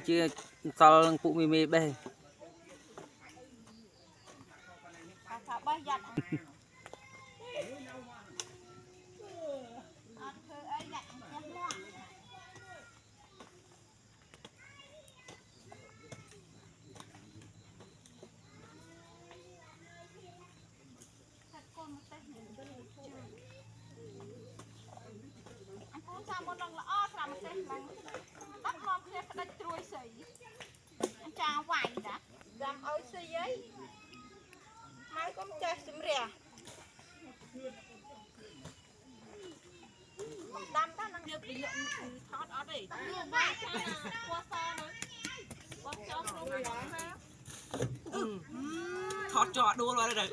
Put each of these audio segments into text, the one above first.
chứ sao cụ mì mì đây một lần là o làm thế bằng bắt ngon kia phải đánh trôi sấy anh chàng vải đã làm ơi sấy ấy mai có chơi xím rẻ đâm ta năng được bị lượng thoát ở đây qua xa nữa qua cho không thoát trọ đua rồi đây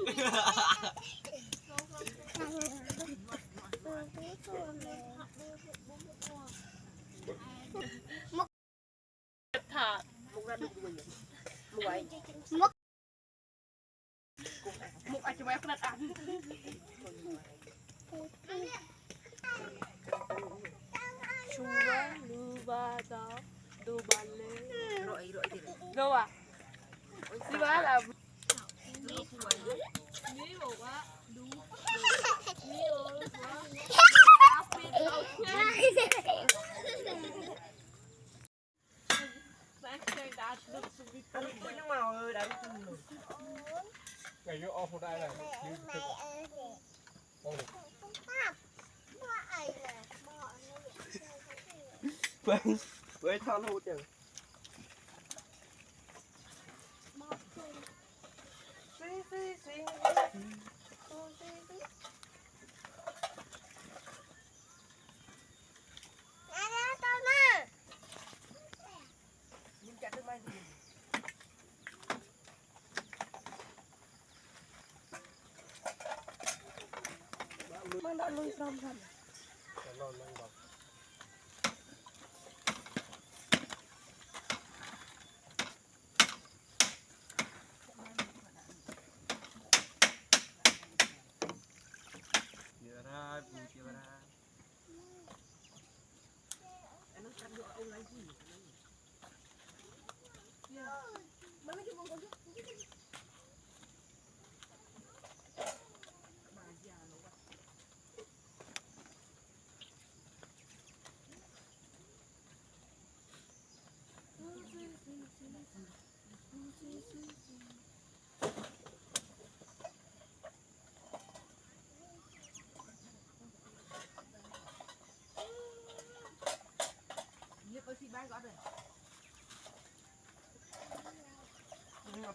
thả một lần một anh cho em đặt ăn chua luba đó luba lê rồi đâu à đi ba là nhưng mà đánh cái vô off đây này với thon hụt rồi Mang đã lui xong rồi.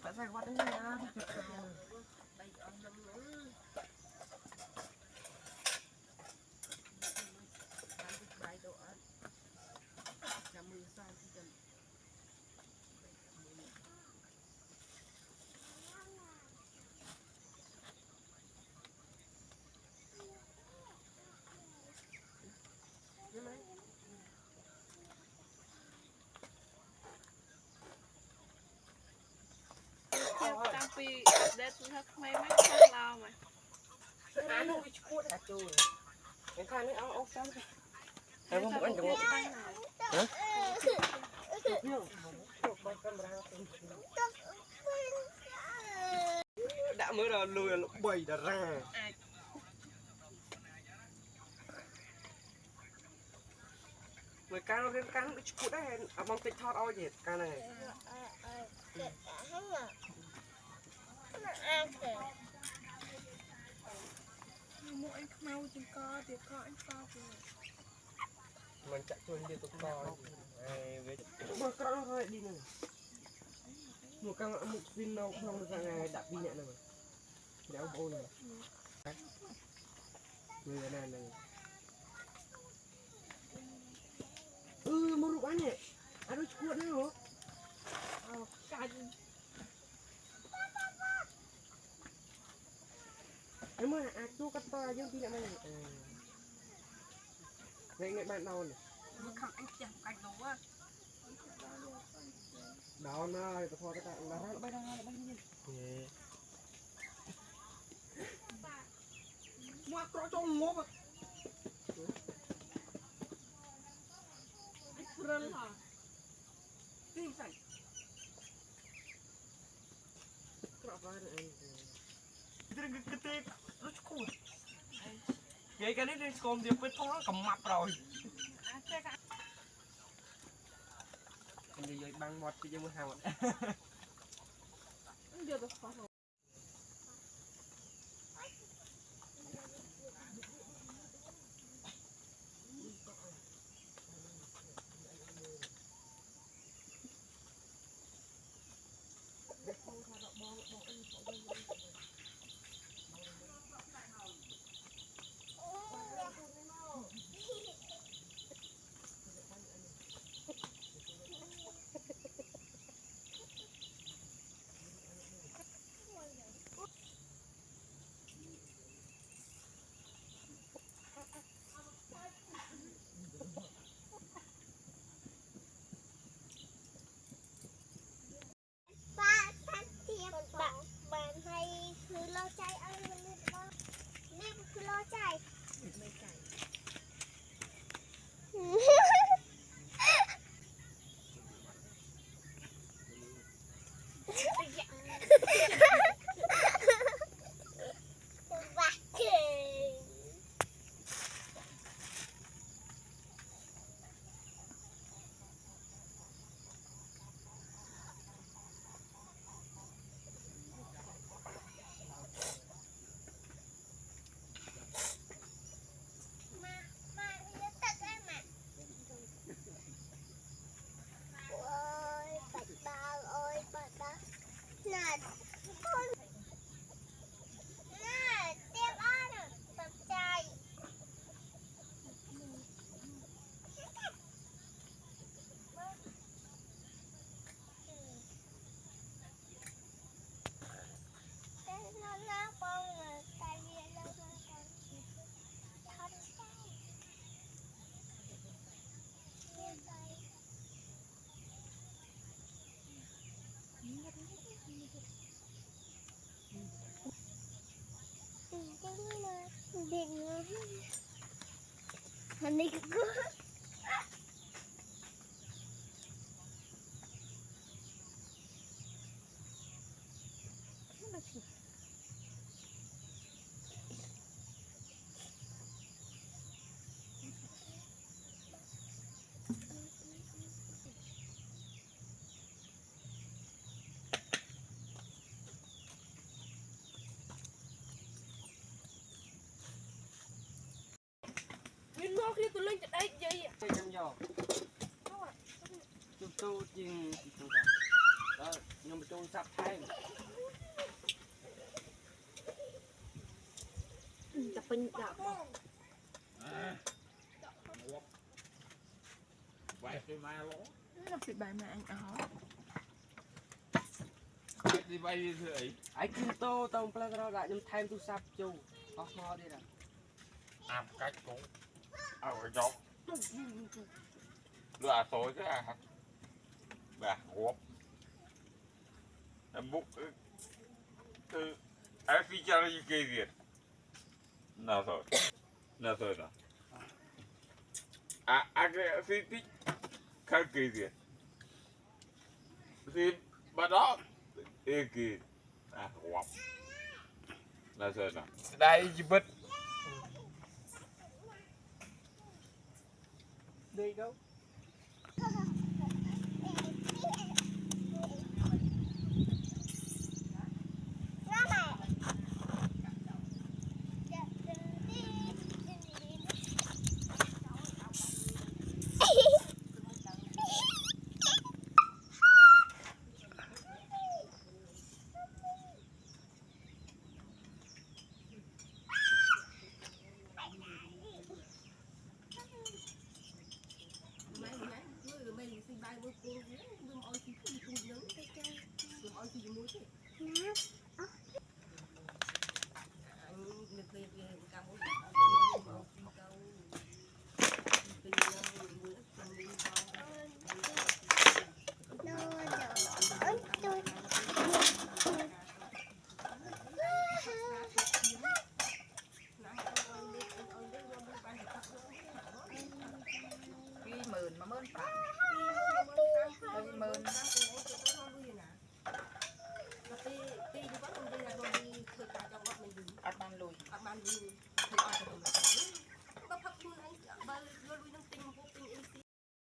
phải ra quát đấy nha Tapi update thật mấy thật lao mà ăn nó bị cuốn cả trời cái thằng ấy áo xám em không ăn được hả đã mới là lùi là bầy đã ra người cá nó lên cá nó bị cuốn đấy à mong tịt thọt ao gì cá này mua anh mau chừng co thì co anh co mình chạy chuồn đi tụt co mà con nó đi này một con một pin đâu không được ngày đạp pin nhẹ này mà đéo bô này người này một rụp anh này anh nó cuộn đấy hả em ơi tôi cắt to nhưng pin nhẹ này nghe bạn đâu này không anh chẳng cạnh đó á đó nó tôi thôi cái nó bay đi mua có trong ngô mà rừng hả đi đi phải Cọ vào này cái tê nó cùi vậy cái này còn điều phải thôi nó cầm mập rồi bây giờ băng một bây giờ mới hào giờ được khó bạn hay cứ lo chay ăn nên cứ lo chay Honey, nhưng nó khi tôi lên cái đấy gì cái chân giò chụp tô chiên đó nhưng mà tôi sắp thay tập bình đạp mà Vậy thì mai lỗ. nó bị bài mà anh ở Vậy thì bay đi thử ấy. ai kim tô tông plei rồi lại nhưng thay tôi sắp chu có mò đi nè Làm cách cũng. Ở chỗ. Đưa tối thế à. Bà hộp. Em bụng. Ai phi cho gì kê việc. Nào rồi. Nào rồi nào. Cái phi phi. Khá kê việc. Thì bà đó. Ê kê. Hộp. Nào rồi nào. Đây gì bật. đi đâu mượn mà mướn phải